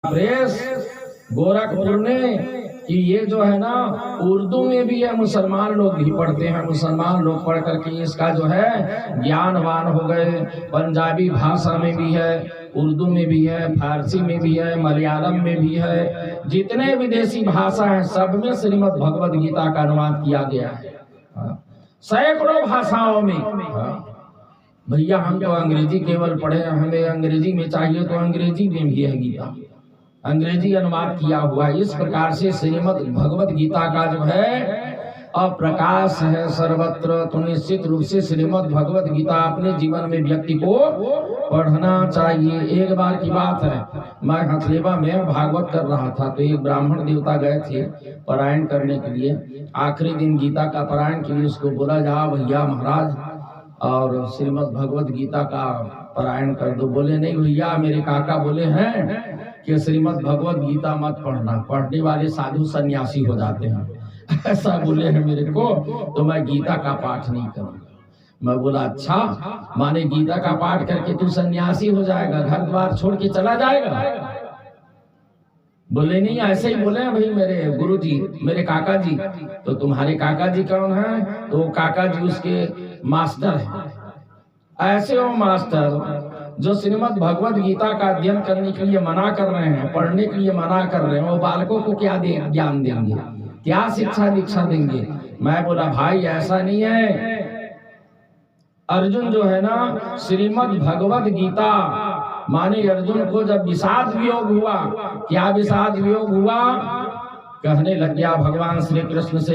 Press Gorakhpur ने कि ये जो है ना उर्दू में भी है, मुसलमान लोग भी पढ़ते हैं, मुसलमान लोग पढ़ करके इसका जो है ज्ञानवान हो गए। पंजाबी भाषा में भी है, उर्दू में भी है, फारसी में भी है, मलयालम में भी है, जितने विदेशी भाषा हैं सब में श्रीमद् भगवद गीता का अनुवाद किया गया है। सैकड़ों भाषाओं में। भैया हम तो अंग्रेजी केवल पढ़े, हमें अंग्रेजी में चाहिए तो अंग्रेजी में भी है गीता, अंग्रेजी अनुवाद किया हुआ है। इस प्रकार से श्रीमद् भगवद गीता का जो है अप्रकाश है सर्वत्र। तो निश्चित रूप से श्रीमद् भगवद गीता अपने जीवन में व्यक्ति को पढ़ना चाहिए। एक बार की बात है, मैं हथलेवा में भागवत कर रहा था तो एक ब्राह्मण देवता गए थे पारायण करने के लिए। आखिरी दिन गीता का पारायण के लिए उसको बोला, जा भैया महाराज और श्रीमद् भगवद गीता का पारायण कर दो। बोले नहीं भैया, मेरे काका बोले हैं कि श्रीमद् भगवद गीता मत पढ़ना, पढ़ने वाले साधु सन्यासी हो जाते हैं, ऐसा बोले हैं मेरे को, तो मैं गीता का पाठ नहीं करूंगा। मैं बोला अच्छा, माने गीता का पाठ करके तू सन्यासी हो जाएगा, घर द्वार छोड़ के चला जाएगा? बोले नहीं, ऐसे ही बोले हैं भाई मेरे गुरु जी, मेरे काका जी। तो तुम्हारे काका जी कौन है? तो काका जी उसके मास्टर हैं। ऐसे वो मास्टर जो श्रीमद् भगवद गीता का अध्ययन करने के लिए मना कर रहे हैं, पढ़ने के लिए मना कर रहे हैं, वो बालकों को क्या ज्ञान देंगे, क्या शिक्षा दीक्षा देंगे? मैं बोला भाई ऐसा नहीं है। अर्जुन जो है ना श्रीमद् भगवद गीता माने अर्जुन को जब विषाद वियोग हुआ, क्या विषाद वियोग हुआ? कहने लग गया भगवान श्री कृष्ण से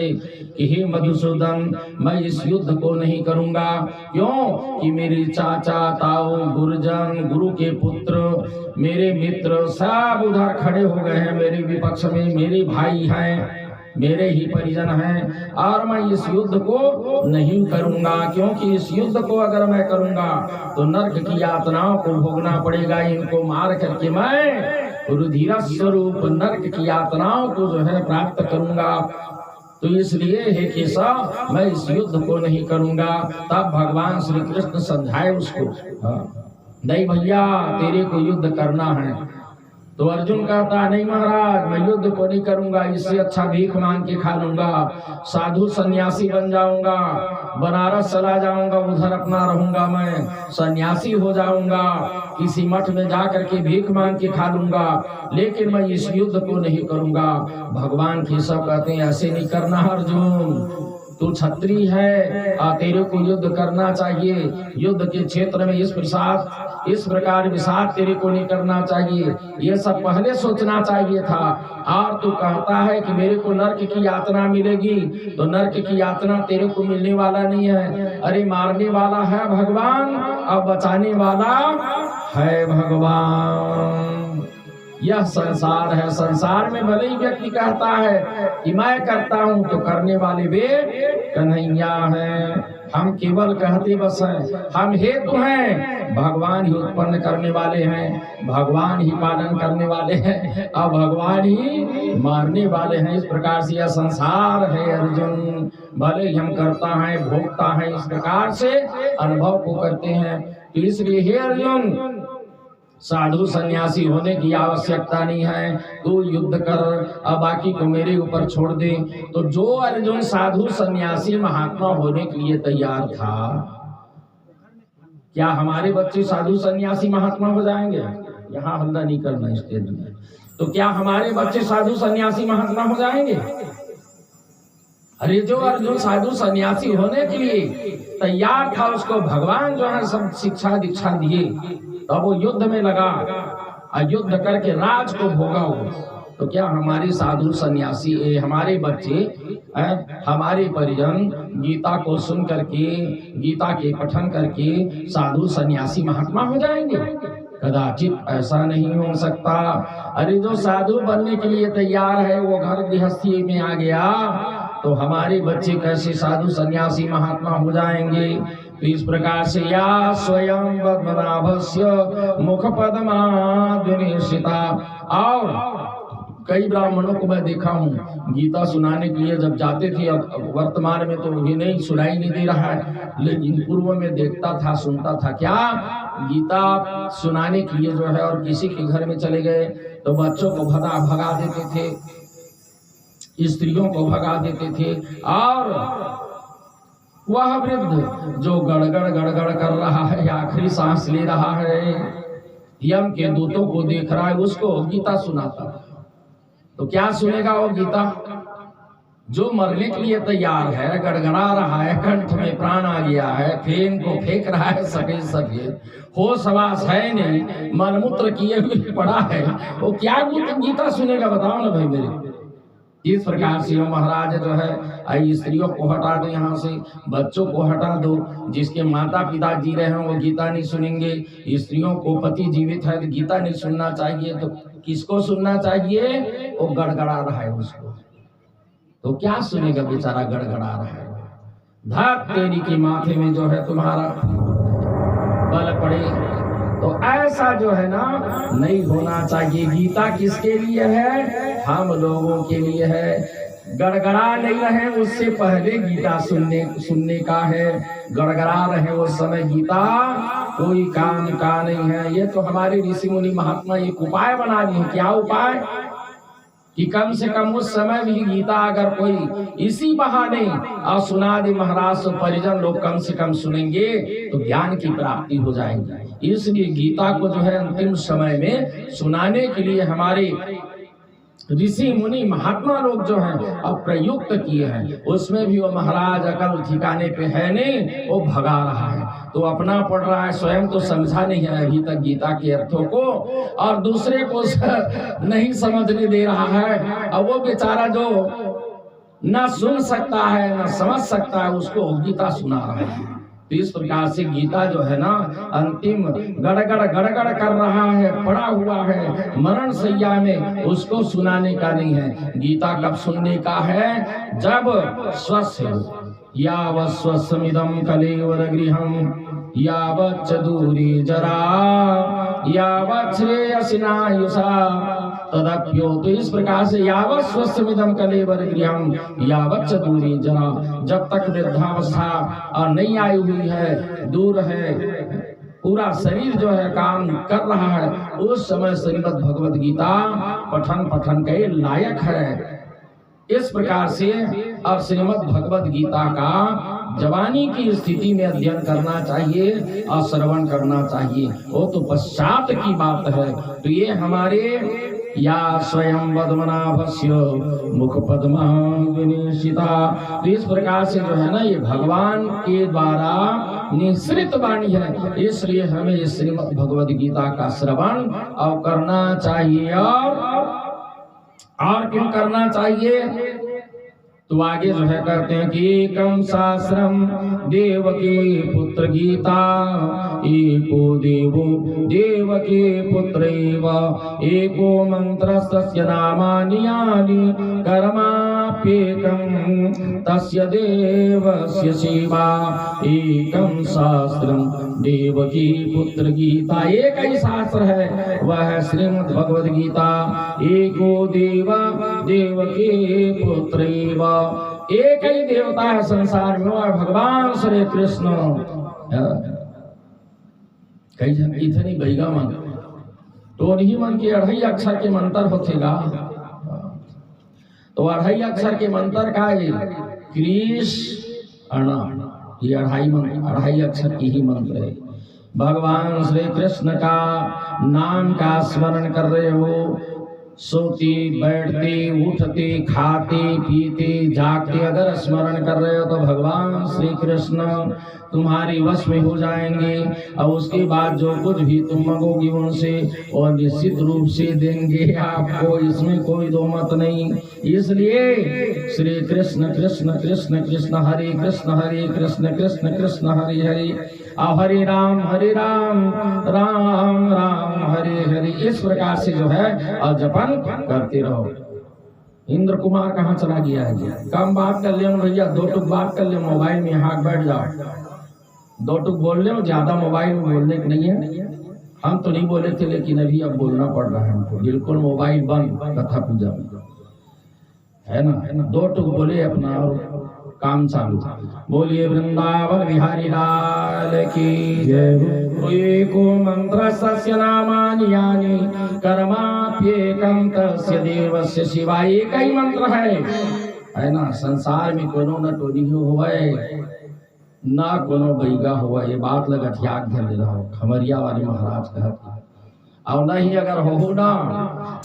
कि हे मधुसूदन, मैं इस युद्ध को नहीं करूंगा। क्यों? कि मेरे चाचा ताऊ गुरुजन, गुरु के पुत्र, मेरे मित्र सब उधर खड़े हो गए हैं मेरे विपक्ष में, मेरे भाई हैं, मेरे ही परिजन हैं, और मैं इस युद्ध को नहीं करूंगा। क्योंकि इस युद्ध को अगर मैं करूंगा तो नरक की यातनाओं को भोगना पड़ेगा। इनको मार करके मैं रुधिर स्वरूप नरक की यातनाओं को जो है प्राप्त करूंगा। तो इसलिए हे केशव, मैं इस युद्ध को नहीं करूंगा। तब भगवान श्री कृष्ण समझाए उसको, नहीं भैया तेरे को युद्ध करना है। तो अर्जुन कहता नहीं महाराज, मैं युद्ध को नहीं करूंगा, इससे अच्छा भीख मांग के खा लूंगा, साधु सन्यासी बन जाऊंगा, बनारस चला जाऊंगा, उधर अपना रहूंगा, मैं सन्यासी हो जाऊंगा, किसी मठ में जा करके भीख मांग के खा लूंगा, लेकिन मैं इस युद्ध को नहीं करूंगा। भगवान केशव कहते हैं ऐसे नहीं करना अर्जुन, तू क्षत्रिय है, तेरे को युद्ध करना चाहिए। युद्ध के क्षेत्र में इस प्रकार विषाद तेरे को नहीं करना चाहिए, ये सब पहले सोचना चाहिए था। और तू कहता है कि मेरे को नरक की यातना मिलेगी, तो नरक की यातना तेरे को मिलने वाला नहीं है। अरे मारने वाला है भगवान और बचाने वाला है भगवान। यह संसार है, संसार में भले ही व्यक्ति कहता है कि मैं करता हूं, तो करने वाले वे कन्हैया हैं। हम केवल कहते बस हैं, हम हेतु हैं, भगवान ही उत्पन्न करने वाले हैं, भगवान ही पालन करने वाले हैं और भगवान ही मारने वाले हैं। इस प्रकार से यह संसार है अर्जुन, भले ही हम करता है भोगता है, इस प्रकार से अनुभव को करते हैं। तो इसलिए हे अर्जुन, साधु सन्यासी होने की आवश्यकता नहीं है, तू युद्ध कर और बाकी को मेरे ऊपर छोड़ दे। तो जो अर्जुन साधु सन्यासी महात्मा होने के लिए तैयार था, क्या हमारे बच्चे साधु सन्यासी महात्मा हो जाएंगे? यहाँ हल्ला नहीं करना स्टेज में। तो क्या हमारे बच्चे साधु सन्यासी महात्मा हो जाएंगे? अरे जो अर्जुन साधु सन्यासी होने के लिए तैयार था, उसको भगवान जो है सब शिक्षा दीक्षा दिए, तब वो युद्ध में लगा और युद्ध करके राज को भोगा हो। तो क्या हमारे साधु सन्यासी, हमारे बच्चे, हमारे परिजन गीता को सुन करके, गीता के पठन करके साधु सन्यासी महात्मा हो जाएंगे? कदाचित ऐसा नहीं हो सकता। अरे जो साधु बनने के लिए तैयार है वो घर गृहस्थी में आ गया, तो हमारे बच्चे कैसे साधु सन्यासी महात्मा हो जाएंगे? तो इस प्रकार से या स्वयं पद्मनाभस्य मुख पद्माद्विनिशिता। और कई ब्राह्मणों को मैं देखा हूँ गीता सुनाने के लिए जब जाते थे, अब वर्तमान में तो ये नहीं सुनाई नहीं दे रहा है, लेकिन पूर्व में देखता था, सुनता था। क्या गीता सुनाने के लिए जो है और किसी के घर में चले गए, तो बच्चों को भगा देते थे, स्त्रियों को भगा देते थे, और वह वृद्ध जो गड़गड़ कर रहा है, आखिरी सांस ले रहा है, यम के दूतों को देख रहा है, उसको गीता सुनाता। तो क्या सुनेगा वो गीता? जो मरने के लिए तैयार है, गड़गड़ा रहा है, कंठ में प्राण आ गया है, फेन को फेंक रहा है सफेद सफेद, होश हवास है नहीं, मलमूत्र किए हुए पड़ा है, वो क्या गीता सुनेगा? बताओ ना भाई मेरे। इस प्रकार से महाराज जो है, स्त्रियों को हटा दो यहाँ से, बच्चों को हटा दो, जिसके माता पिता जी रहे हैं वो गीता नहीं सुनेंगे, स्त्रियों को पति जीवित है तो गीता नहीं सुनना चाहिए, तो किसको सुनना चाहिए? वो गड़गड़ा रहा है उसको, तो क्या सुनेगा बेचारा? गड़गड़ा रहा है। धक तेरी की माथे में जो है तुम्हारा बल पड़े। तो ऐसा जो है ना नहीं होना चाहिए। गीता किसके लिए है? हम लोगों के लिए है। गड़गड़ा नहीं रहे उससे पहले गीता सुनने का है, गड़गड़ा रहे उस समय गीता कोई काम का नहीं है। ये तो हमारे ऋषि मुनि महात्मा एक उपाय बना दिए। क्या उपाय? कि कम से कम उस समय भी गीता अगर कोई इसी बहाने और सुना दे महाराज, तो परिजन लोग कम से कम सुनेंगे तो ज्ञान की प्राप्ति हो जाएगी। इसलिए गीता को जो है अंतिम समय में सुनाने के लिए हमारे ऋषि मुनि महात्मा लोग जो हैं अब प्रयुक्त किए हैं। उसमें भी वो महाराज अकल ठिकाने पे है नहीं, वो भगा रहा है, तो अपना पढ़ रहा है, स्वयं तो समझा नहीं है अभी तक गीता के अर्थों को, और दूसरे को नहीं समझने दे रहा है। अब वो बेचारा जो न सुन सकता है न समझ सकता है, उसको गीता सुना रहा है। तो इस प्रकार से गीता जो है ना अंतिम गड़गड़ कर रहा है, पड़ा हुआ है मरण सैया में, उसको सुनाने का नहीं है। गीता कब सुनने का है? जब स्वस्थ हो। यावत् स्वस्मिदं कलेवर गृहं यावच्च दूरी जरा यावत् श्रेयसिनायुषा तदप्यो। तो इस प्रकार से यावत् स्वस्मिदं कलेवर गृहं यावच्च दूरी जरा, जब तक वृद्धावस्था और नई आई हुई है, दूर है, पूरा शरीर जो है काम कर रहा है, उस समय श्रीमद् भगवद गीता पठन के लायक है। इस प्रकार से अब श्रीमद् भगवद गीता का जवानी की स्थिति में अध्ययन करना चाहिए और श्रवण करना चाहिए, वो तो पश्चात की बात है। तो ये हमारे या स्वयं पद्मनाभस्य मुख पद्मा विनिशिता। तो इस प्रकार से जो है ना ये भगवान के द्वारा निश्रित वाणी है, इसलिए हमें श्रीमद् भगवद गीता का श्रवण और करना चाहिए। और क्यों करना चाहिए? तो आगे जो है कहते हैं कि एकम शास्त्रम देवकी पुत्र गीता, एको देवो देवकी पुत्रैव, एको मंत्रस्तस्य नामानि यानि कर्माप्येकं तस्य देवस्य सेवा। एकम शास्त्रम देवकी पुत्र गीता, एक ही शास्त्र है, वह है श्रीमद् भगवद गीता। एको देवा देवकी पुत्रैव, एक ही देवता है संसार में, और भगवान श्री कृष्ण। कई जन इतनी बहिगा मन तो नहीं मन के 2.5 अक्षर के मंत्र होतेगा। तो 2.5 अक्षर के मंत्र का ये कृष्ण, ये 2.5 अक्षर की ही मंत्र है। भगवान श्री कृष्ण का नाम का स्मरण कर रहे हो, सोते बैठते उठते खाते पीते जागते अगर स्मरण कर रहे हो तो भगवान श्री कृष्ण तुम्हारे वश में हो जाएंगे, और उसके बाद जो कुछ भी तुम मांगोगे उनसे और निश्चित रूप से देंगे आपको, इसमें कोई दो मत नहीं। इसलिए श्री कृष्ण कृष्ण कृष्ण कृष्ण हरे कृष्ण कृष्ण कृष्ण हरे हरे, और हरे राम राम राम हरे हरे। इस प्रकार से जो है और जपन करते रहो। इंद्र कुमार कहाँ चला गया है? कम बात कर ले भैया, 2 टुक बात कर ले, मोबाइल में हाथ बैठ जाओ, 2 टुक बोल ले, ज्यादा मोबाइल में बोलने की नहीं है। हम तो नहीं बोले थे लेकिन अभी अब बोलना पड़ रहा है हमको। बिल्कुल मोबाइल बंद कथा पूजा में, है ना। 2 टुक बोले अपना और काम चालू। बोलिए वृंदावन बिहारी लाल की जय। एको मंत्र सस्य नामानि यानि कर्माप्येकं तस्य देवस्य शिवाय। एक ही मंत्र है ना। संसार में कोनो न टोली होवे ना कोनो बैगा होवे, ये बात लगा ध्यान दे रहा हो। खमरिया वाले महाराज कहते और नहीं अगर हो ना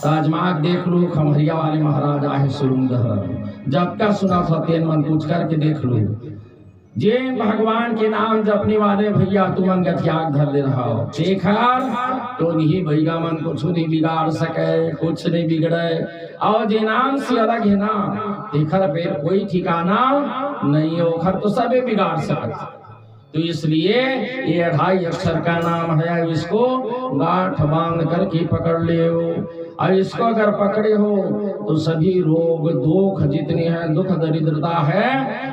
ताजमाग देख लो। खमरिया वाले महाराज आहे सुरुंदर जब का सुना था तेन मन पूछ करके देख लो। जे भगवान के नाम जपने वाले भैया तुमन गठियाग धर ले रहा हो। शेखर तो नहीं भैया मन कुछ नहीं बिगाड़ सके, कुछ नहीं बिगड़े। और जे नाम से अलग है ना देखर पे कोई ठिकाना नहीं हो, खर तो सबे बिगाड़ सकते। तो इसलिए ये 2.5 अक्षर का नाम है, इसको गांठ बांध करके पकड़ ले हो। और इसको अगर पकड़े हो तो सभी रोग दुख जितने हैं, दुख दरिद्रता है,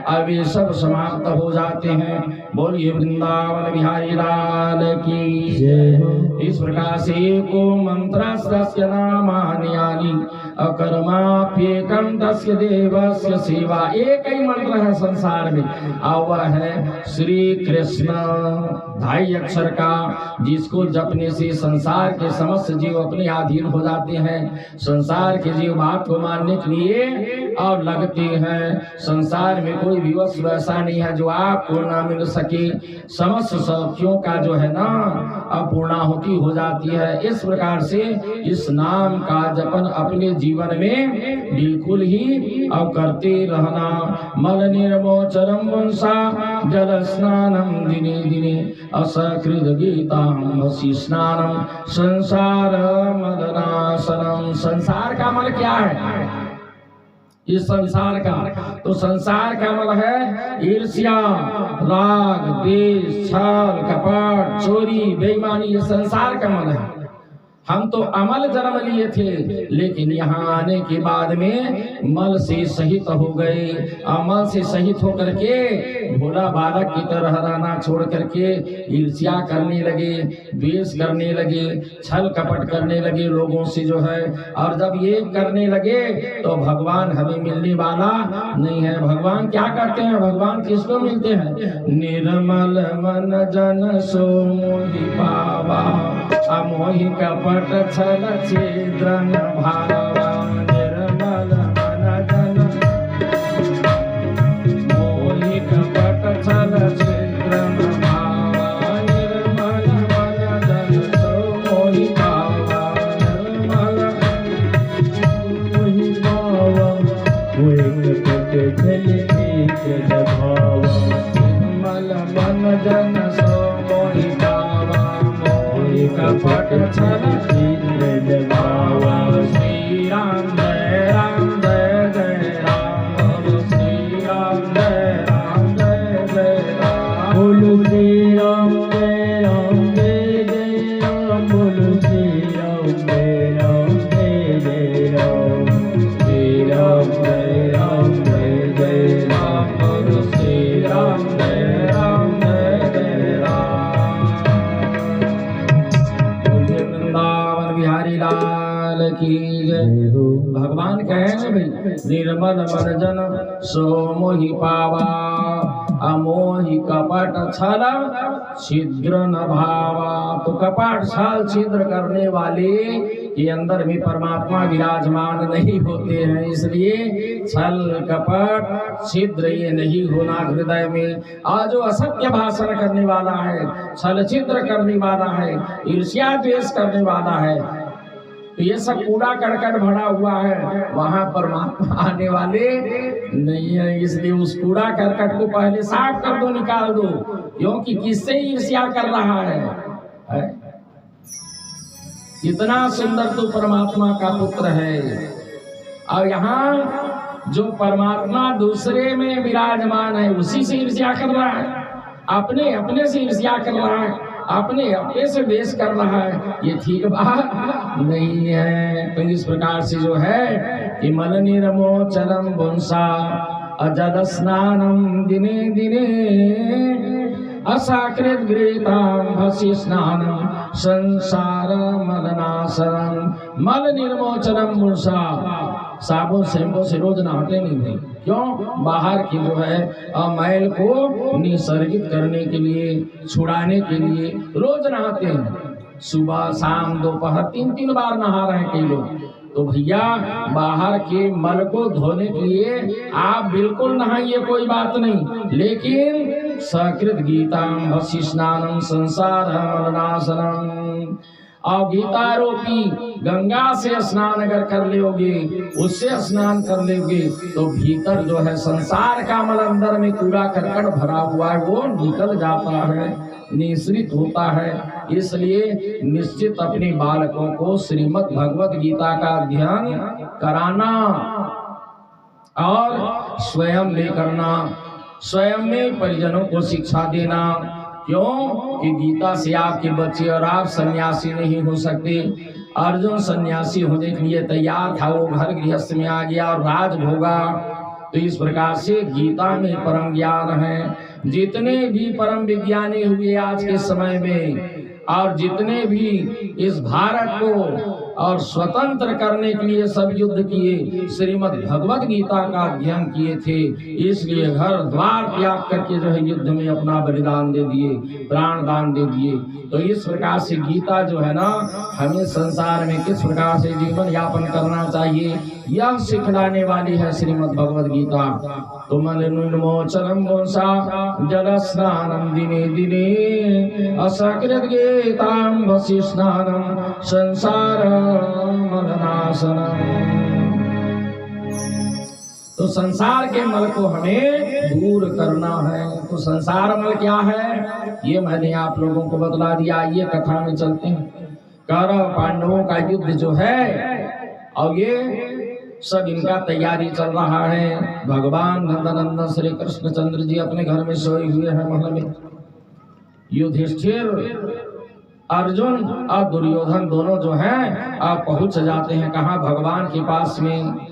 अब ये सब समाप्त हो जाते हैं। बोलिए वृंदावन बिहारी लाल की जय। इस प्रकार से एको मंत्र सस्य नामानि यानि अकर्माप्येकं तस्य देवस्य सेवा। एक ही मंत्र है संसार में और वह है श्री कृष्ण। 2.5 अक्षर का जिसको जपने से संसार के समस्त जीव अपने अधीन हो जाते हैं। संसार के जीव बात को मानने के लिए और लगते हैं। संसार में कोई भी वस्तु ऐसा नहीं है जो आपको ना मिल सके। समस्त सौख्यों का जो है ना अपूर्णाहुति हो जाती है। इस प्रकार से इस नाम का जपन अपने जीवन में बिल्कुल ही अब करते रहना। मल निर्मोचनम वंशा जल स्नानम दिने दिने असकृत गीताम वसी स्नानम संसार मलनाशनम। संसार का मल क्या है? इस संसार का तो संसार का मल है ईर्ष्या, राग, द्वेष, छल, कपट, चोरी, बेईमानी। ये संसार का मल है। हम तो अमल जन्म लिए थे लेकिन यहाँ आने के बाद में मल से सहित हो गए। अमल से सहित होकर के भोला बालक की तरह रहना छोड़ करके ईर्ष्या करने लगे, द्वेष करने लगे, छल कपट करने लगे लोगों से जो है। और जब ये करने लगे तो भगवान हमें मिलने वाला नहीं है। भगवान क्या करते हैं? भगवान किसको मिलते हैं? निर्मल मन जन सो मोहि पावा अमोहि कपट छल छिद्रन भावा। निर्मल मन जन मोहि कपट छल छिद्रन भावा। निर्मल मन जन सो मोहि पावा। निर्मल मोहि पावा मोहि कपट छल छिद्रन भावा। निर्मल मन जन सो मोहि पावा मोहि कपट छल छिद्रन भावा। श्री राम जय राम जय जय राम। श्री राम जय राम जय जय राम। बोलो श्री राम जय राम जय जय राम। बोलो श्री राम जय राम जय जय राम। श्री राम जय राम जय जय राम। बोलो श्री राम जय राम जय जय राम। वृंदावन बिहारी लाल की जय। भगवान कहे ना भाई निर्मल मन जन सो मोहि पावा अमोहि कपट छल छिद्र न भावा। तो कपट छल छिद्र करने वाले के अंदर भी परमात्मा विराजमान नहीं होते हैं। इसलिए छल कपट छिद्र ये नहीं होना हृदय में। आज जो असत्य भाषण करने वाला है, छल छिद्र करने वाला है, ईर्ष्या द्वेष करने वाला है, तो ये सब कूड़ा करकट भरा हुआ है। वहां परमात्मा आने वाले नहीं है। इसलिए उस कूड़ा करकट को पहले साफ कर दो, निकाल दो। क्योंकि किससे ईर्ष्या कर रहा है? इतना सुंदर तो परमात्मा का पुत्र है। और यहाँ जो परमात्मा दूसरे में विराजमान है उसी से ईर्ष्या कर रहा है। अपने से ईर्ष्या कर रहा है, अपने से द्वेष कर रहा है। ये ठीक बात नहीं है। तो इस प्रकार से जो है कि मल निर्मोचनम वंशा अजद स्नानम दिने दिने असाकृत गृहीताम भसी स्नानम संसार मलनाशनम। मल निर्मोचनम वंशा साबुन शैम्पू से रोज नहाते नहीं भाई। क्यों? बाहर की जो है मैल को निसर्गित करने के लिए, छुड़ाने के लिए रोज नहाते हैं। सुबह शाम दोपहर 3-3 बार नहा रहे हैं कई लोग। तो भैया बाहर के मल को धोने के लिए आप बिल्कुल नहाइए, कोई बात नहीं, लेकिन सकृत गीताम भसी स्नानम संसार मलनाशनम, और गीता रूपी गंगा से स्नान अगर कर लोगे, उससे स्नान कर लोगे, तो भीतर जो है संसार का मल, अंदर में कूड़ा करकट भरा हुआ है, वो निकल जाता है, निश्रित होता है। इसलिए निश्चित अपने बालकों को श्रीमद् भगवत गीता का अध्ययन कराना और स्वयं में करना, स्वयं में परिजनों को शिक्षा देना। क्यों कि गीता से आपके बच्चे और आप सन्यासी नहीं हो सकते। अर्जुन सन्यासी होने के लिए तैयार था, वो घर गृहस्थ में आ गया और राज भोगा। तो इस प्रकार से गीता में परम ज्ञान है। जितने भी परम विज्ञानी हुए आज के समय में, और जितने भी इस भारत को और स्वतंत्र करने के लिए सब युद्ध किए, श्रीमद् भगवत गीता का अध्ययन किए थे। इसलिए घर द्वार त्याग करके जो है युद्ध में अपना बलिदान दे दिए, प्राण दान दे दिए। तो इस प्रकार से गीता जो है ना, हमें संसार में किस प्रकार से जीवन यापन करना चाहिए, यह सिखलाने वाली है श्रीमद् भगवत गीता। तो मनोन्मोचनम जल स्नानम दिने दिने असकृत गीताम भसी स्नानम संसार मलनाशनम। तो संसार के मल को हमें दूर करना है। तो संसार मल क्या है, ये मैंने आप लोगों को बतला दिया। ये कथा में चलते हैं। कौरव पांडवों का युद्ध जो है, और ये सब इनका तैयारी चल रहा है। भगवान नंदनंदन श्री कृष्णचंद्र जी अपने घर में सोए हुए हैं महल में। युधिष्ठिर, अर्जुन और दुर्योधन दोनों जो हैं आप पहुंच जाते हैं कहाँ, भगवान के पास में।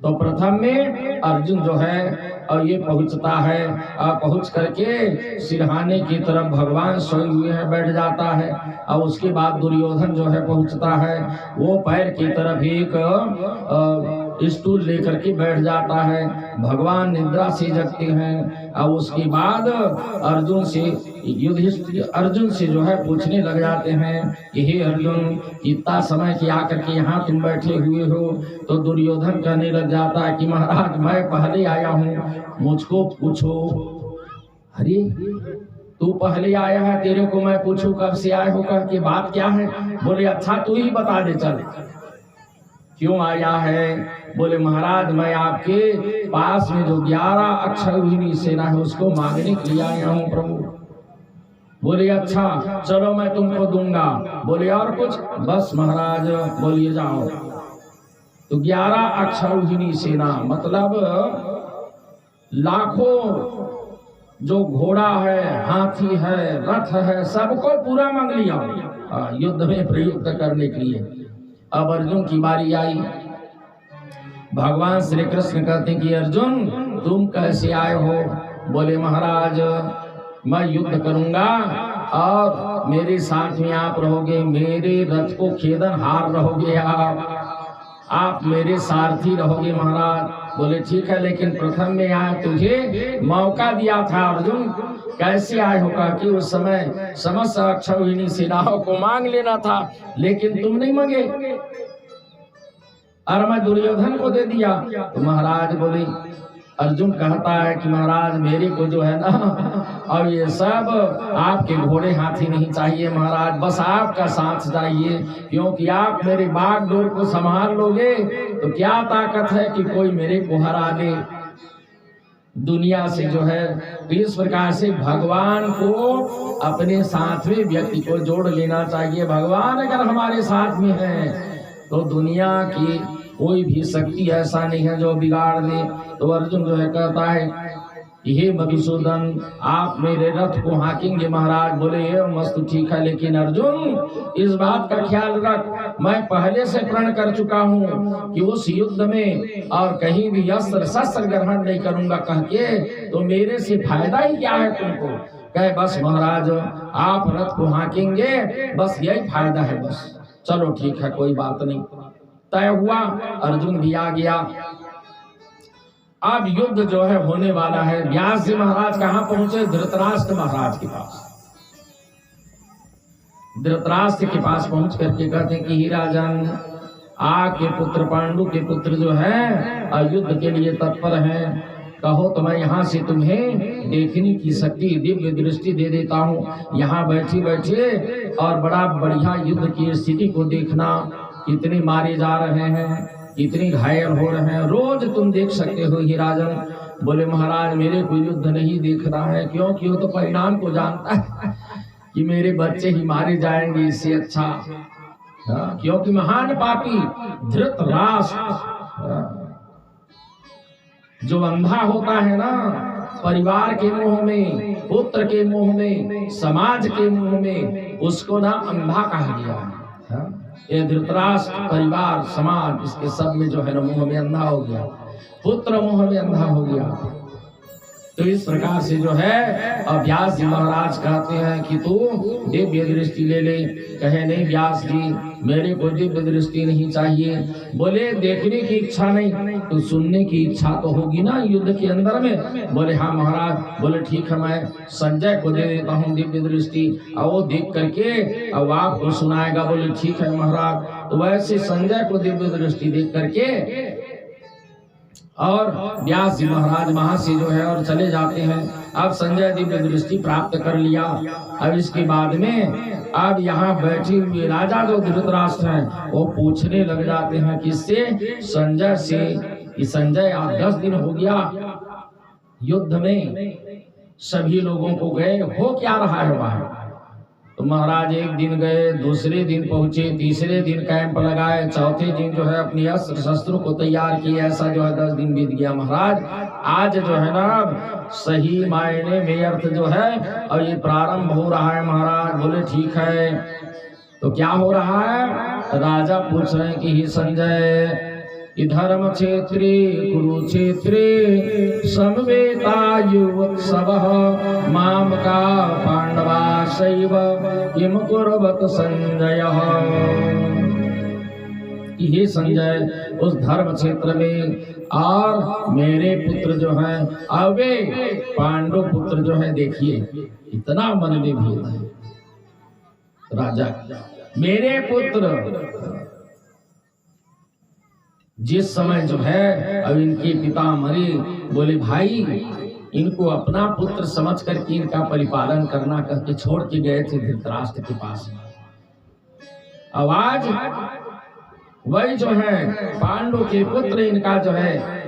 तो प्रथम में अर्जुन जो है और ये पहुंचता है, और पहुंच करके सिरहाने की तरफ भगवान सोए हुए हैं बैठ जाता है। और उसके बाद दुर्योधन जो है पहुंचता है, वो पैर की तरफ एक स्टूल लेकर के बैठ जाता है। भगवान निद्रा से जगते हैं। और उसके बाद अर्जुन से युधिष्ठिर अर्जुन से जो है पूछने लग जाते हैं कि हे अर्जुन, इतना समय कि आकर के यहाँ तुम बैठे हुए हो। तो दुर्योधन कहने लग जाता है कि महाराज मैं पहले आया हूँ, मुझको पूछो। अरे तू पहले आया है, तेरे को मैं पूछूं कब से आए हो, कह के बात क्या है? बोले अच्छा तू ही बता दे, चल क्यों आया है? बोले महाराज मैं आपके पास में जो 11 अक्षौहिणी सेना है उसको मांगने के लिए आया हूँ प्रभु। बोले अच्छा चलो मैं तुमको दूंगा। बोले और कुछ? बस महाराज। बोलिए जाओ। तो 11 अक्षौहिणी सेना मतलब लाखों जो घोड़ा है, हाथी है, रथ है, सबको पूरा मांग लिया युद्ध में प्रयुक्त करने के लिए। अब अर्जुन की बारी आई। भगवान श्री कृष्ण कहते कि अर्जुन तुम कैसे आए हो? बोले महाराज मैं युद्ध करूंगा और मेरे साथ में आप रहोगे, मेरे रथ को खेदन हार रहोगे, आप मेरे सारथी रहोगे महाराज। बोले ठीक है, लेकिन प्रथम में आए तुझे मौका दिया था अर्जुन, कैसे आए होगा कि उस समय समस्त अक्षौहिणी सेनाओं को मांग लेना था, लेकिन तुम नहीं मांगे और मैं दुर्योधन को दे दिया। तो महाराज बोले, अर्जुन कहता है कि महाराज मेरे को जो है ना और ये सब आपके घोड़े हाथी नहीं चाहिए महाराज, बस आपका साथ चाहिए, क्योंकि आप मेरे बागडोर को संभाल लोगे तो क्या ताकत है कि कोई मेरे को हरा दे दुनिया से जो है। तो इस प्रकार से भगवान को अपने साथ में व्यक्ति को जोड़ लेना चाहिए। भगवान अगर हमारे साथ में है तो दुनिया की कोई भी शक्ति ऐसा नहीं है जो बिगाड़ दे। तो अर्जुन जो है कहता है हे मधुसूदन आप मेरे रथ को हाँकेंगे महाराज। बोले ये मस्त ठीक है, लेकिन अर्जुन इस बात का ख्याल रख, मैं पहले से प्रण कर चुका हूँ कि उस युद्ध में और कहीं भी अस्त्र शस्त्र ग्रहण नहीं करूंगा कह के, तो मेरे से फायदा ही क्या है तुमको? कहे बस महाराज आप रथ को हाँकेंगे, बस यही फायदा है, बस चलो ठीक है कोई बात नहीं। तय हुआ, अर्जुन भी आ गया। अब युद्ध जो है होने वाला है। व्यास जी महाराज कहां पहुंचे? धृतराष्ट्र महाराज के पास। धृतराष्ट्र के पास पहुंच करके कहते हैं कि ही राजन, आपके पुत्र पांडु के पुत्र जो है युद्ध के लिए तत्पर हैं, कहो तो मैं यहाँ से तुम्हें देखने की शक्ति, दिव्य दृष्टि दे देता हूँ। यहाँ बैठे बैठे और बड़ा बढ़िया युद्ध की स्थिति को देखना, कितने मारे जा रहे हैं, कितने घायल हो रहे हैं, रोज तुम देख सकते हो ही राजन। बोले महाराज मेरे को युद्ध नहीं देख रहा है, क्योंकि वो तो परिणाम को जानता है कि मेरे बच्चे ही मारे जाएंगे, इससे अच्छा। क्योंकि महान पापी धृतराष्ट्र जो अंधा होता है ना, परिवार के मोह में, पुत्र के मोह में, समाज के मोह में, उसको ना अंधा कहा गया। ये धृतराष्ट्र परिवार, समाज, इसके सब में जो है ना मोह में अंधा हो गया, पुत्र मोह में अंधा हो गया। तो इस प्रकार से जो है व्यास जी महाराज कहते हैं कि तू दिव्य दृष्टि ले ले। कहे नहीं व्यास जी, मेरे को दिव्य दृष्टि नहीं चाहिए। बोले देखने की इच्छा नहीं तो सुनने की इच्छा तो होगी ना युद्ध के अंदर में। बोले हाँ महाराज। बोले ठीक है, मैं संजय को दे देता हूँ दिव्य दृष्टि, और वो देख करके अब आपको सुनाएगा। बोले ठीक है महाराज। तो वैसे संजय को दिव्य दृष्टि देख करके और व्यास जी महाराज वहां से जो है और चले जाते हैं। अब संजय दिव्य दृष्टि प्राप्त कर लिया। अब इसके बाद में अब यहाँ बैठे हुए राजा जो धृतराष्ट्र हैं वो पूछने लग जाते हैं किससे? संजय से कि संजय आप 10 दिन हो गया युद्ध में, सभी लोगों को गए, हो क्या रहा है वहां? तो महाराज एक दिन गए, दूसरे दिन पहुंचे, तीसरे दिन कैंप लगाए, चौथे दिन जो है अपनी अस्त्र शस्त्रों को तैयार किए। ऐसा जो है 10 दिन बीत गया महाराज। आज जो है ना सही मायने में अर्थ जो है और ये प्रारंभ हो रहा है महाराज। बोले ठीक है। तो क्या हो रहा है? राजा पूछ रहे हैं कि ही संजय, धर्म क्षेत्रे कुरुक्षेत्रे समवेतायुत्सवः माम का पांडवा शैव किम कुर्वत संजय। ये संजय उस धर्म क्षेत्र में और मेरे पुत्र जो है अवे पांडव पुत्र जो है, देखिए इतना मन में भेद है। राजा मेरे पुत्र जिस समय जो है अब इनके पिता मरे, बोले भाई इनको अपना पुत्र समझ करके इनका परिपालन करना करके छोड़ के गए थे धृतराष्ट्र के पास। अब आज वही जो है पांडव के पुत्र इनका जो है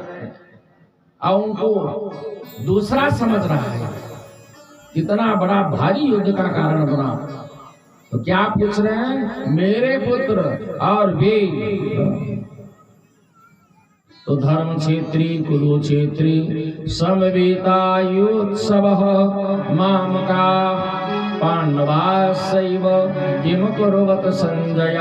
और उनको दूसरा समझ रहा है, कितना बड़ा भारी युद्ध का कारण बना। तो क्या पूछ रहे हैं? मेरे पुत्र और वे तो धर्म क्षेत्री कुरुक्षेत्री समवेतायुत्सवः माम का पांडवा शैव किम कुर्वत संजय।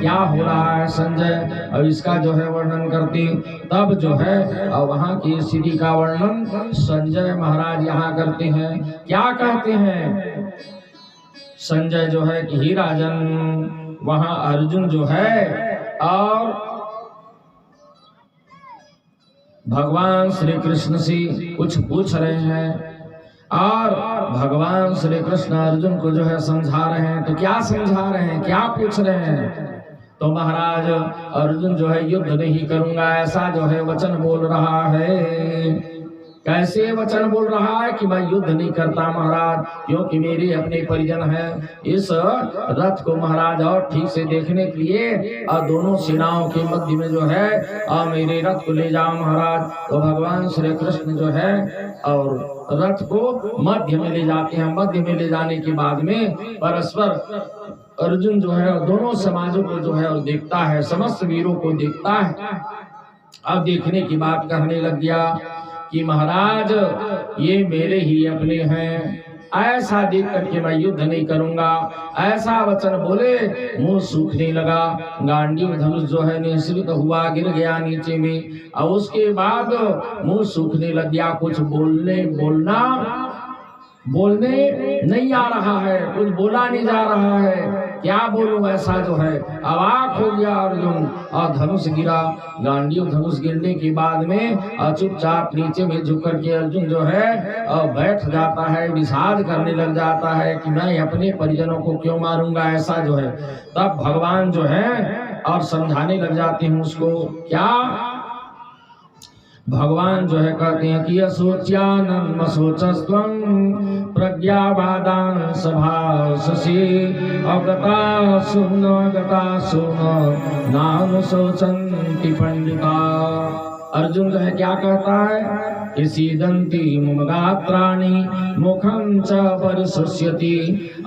क्या हो रहा है संजय? अब इसका जो है वर्णन करते, तब जो है और वहां की स्थिति का वर्णन संजय महाराज यहाँ करते हैं। क्या कहते हैं संजय जो है कि ही राजन, वहां अर्जुन जो है और भगवान श्री कृष्ण से कुछ पूछ रहे हैं और भगवान श्री कृष्ण अर्जुन को जो है समझा रहे हैं। तो क्या समझा रहे हैं, क्या पूछ रहे हैं? तो महाराज अर्जुन जो है युद्ध नहीं करूंगा ऐसा जो है वचन बोल रहा है। कैसे वचन बोल रहा है कि मैं युद्ध नहीं करता महाराज, क्योंकि मेरे अपने परिजन हैं। इस रथ को महाराज और ठीक से देखने के लिए और दोनों सेनाओं के मध्य में जो है और मेरे रथ को ले जाओ महाराज। तो भगवान श्री कृष्ण जो है और रथ को मध्य में ले जाते हैं। मध्य में ले जाने के बाद में परस्पर अर्जुन जो है दोनों समाजों को जो है और देखता है, समस्त वीरों को देखता है। अब देखने की बात कहने लग गया कि महाराज ये मेरे ही अपने हैं, ऐसा देख करके मैं युद्ध नहीं करूंगा, ऐसा वचन बोले। मुंह सूखने लगा, गांडीव धनुष जो है निःसृत हुआ, गिर गया नीचे में। और उसके बाद मुंह सूखने लग गया, कुछ बोलने नहीं आ रहा है, कुछ बोला नहीं जा रहा है। क्या बोलूं, ऐसा जो है अवाक हो गया अर्जुन। और धनुष गिरा, गांडीव धनुष गिरने के बाद में चुपचाप नीचे में झुक करके अर्जुन जो है बैठ जाता है, विषाद करने लग जाता है कि मैं अपने परिजनों को क्यों मारूंगा, ऐसा जो है। तब भगवान जो है और समझाने लग जाते हैं उसको। क्या भगवान जो है कहते हैं कि असोच्यानन्म सोचस्त्वं प्रज्ञावादान सभाससि अगता सुन नाम सोचन्ति पंडिता। अर्जुन जो है क्या कहता है कि सीदंती मुमगात्राणि मुखं च परिशुष्यति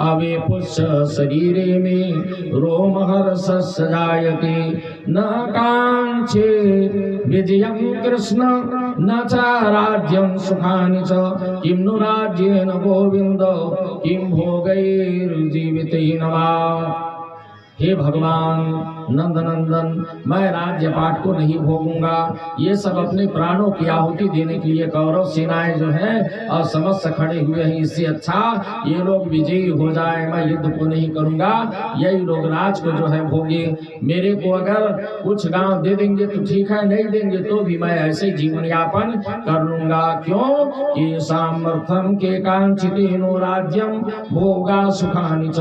अवे पुष्य शरीरे में रोमहर्षस्य जायते न कांक्षे विजयं कृष्ण न च राज्यं सुखानि च किं नु राज्येन गोविंद किं भोगैर्जीवितेन वा। हे भगवान नंदनंदन, मैं राज्य पाठ को नहीं भोगूंगा। ये सब अपने प्राणों की आहुति देने के लिए कौरव सेनाएं जो हैं और समस्त खड़े हुए हैं, इससे अच्छा ये लोग विजयी हो जाए, मैं युद्ध को नहीं करूंगा, यही लोग राज को जो है भोगे। मेरे को अगर कुछ गांव दे देंगे तो ठीक है, नहीं देंगे तो भी मैं ऐसे जीवन यापन कर लूंगा। क्यों कि सामर्थ्यम के कांक्षितेनो राज्यम भोगा सुखानि च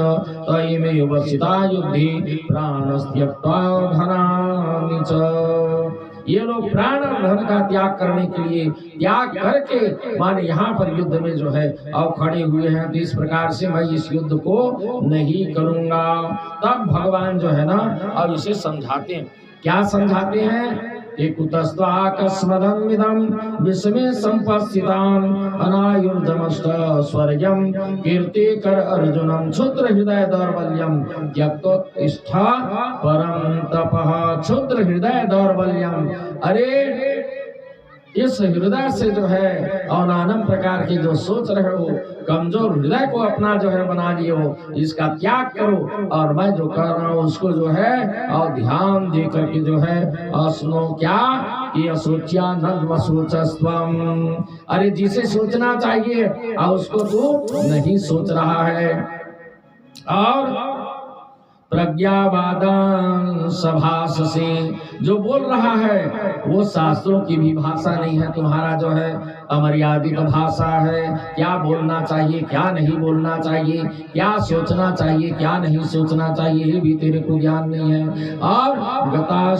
तयमेव स्थिता युद्धि प्राणस्त्य धनानि च। ये लोग प्राण और धन का त्याग करने के लिए त्याग करके माने यहाँ पर युद्ध में जो है और खड़े हुए हैं। तो इस प्रकार से मैं इस युद्ध को नहीं करूंगा। तब भगवान जो है ना और इसे समझाते हैं। क्या समझाते हैं? कुतस्त्वाकस्मदमिदं विस्मे संपस्थितान् अनायुर्दमश्च स्वर्गं कीर्तिकर अर्जुनं क्षुद्र हृदय दौर्बल्यं त्यक्तोत्तिष्ठा परं तपः। क्षुद्र हृदय दौर्बल्यं, अरे इस हृदय से जो है और नाना प्रकार की जो सोच रहे हो, कमजोर हृदय को अपना जो है बना लिए हो, इसका त्याग करो और मैं जो कर रहा हूँ उसको जो है और ध्यान दे करके जो है और सुनो। क्या कि असोच्यानन्म सोचस्त्वं, अरे जिसे सोचना चाहिए और उसको तू नहीं सोच रहा है। और प्रज्ञावादान सभाससे, जो बोल रहा है वो शास्त्रों की भी भाषा नहीं है, तुम्हारा जो है अमर्यादित भाषा है। क्या बोलना चाहिए, क्या नहीं बोलना चाहिए, क्या सोचना चाहिए, क्या नहीं सोचना चाहिए, ये भी तेरे को ज्ञान नहीं है। और गता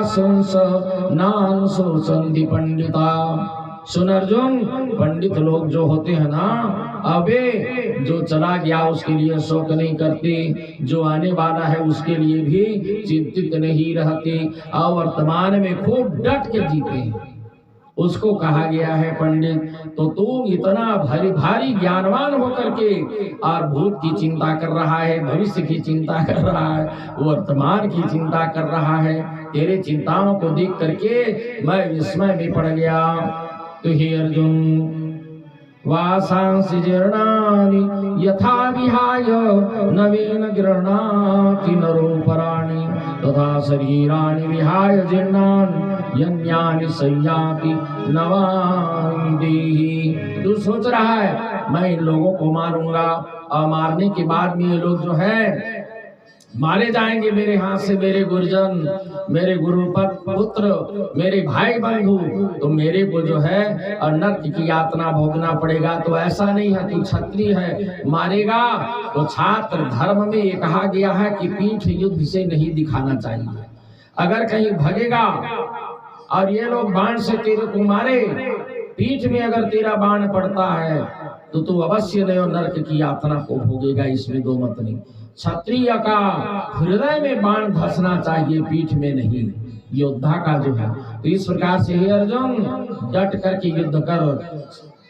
सुंस नान सोचन्ति पंडिता। सुन अर्जुन, पंडित लोग जो होते हैं ना, अबे जो चला गया उसके लिए शोक नहीं करते, जो आने वाला है उसके लिए भी चिंतित नहीं रहते और वर्तमान में खूब डट के जीते हैं। उसको कहा गया है पंडित। तो तू इतना भारी ज्ञानवान होकर के और भूत की चिंता कर रहा है, भविष्य की चिंता कर रहा है, वर्तमान की चिंता कर रहा है। तेरे चिंताओं को देख करके मैं विस्मय में पड़ गया। तो हे अर्जुन, वासांसि जीर्णानि यथा विहाय नवीन गृह्णाति नरो पराणि तथा शरीराणि विहाय जीर्णानि यन्यानि संयाति नवानि देहि। तू सोच रहा है मैं इन लोगों को मारूंगा और मारने के बाद में ये लोग जो है मारे जाएंगे मेरे हाथ से, मेरे गुरुजन, मेरे गुरुपद पुत्र, मेरे भाई बंधु, तो मेरे को जो है नरक की यातना भोगना पड़ेगा। तो ऐसा नहीं है, तू क्षत्रिय है, मारेगा तो छात्र धर्म में ये कहा गया है कि पीठ युद्ध से नहीं दिखाना चाहिए। अगर कहीं भगेगा और ये लोग बाण से तेरे को मारे, पीठ में अगर तेरा बाण पड़ता है तो तू अवश्य नरक की यातना को भोगेगा, इसमें दो मत नहीं। क्षत्रिय का हृदय में बाण धंसना चाहिए, पीठ में नहीं, योद्धा का जो है। तो इस प्रकार से हे अर्जुन, डट करके युद्ध कर,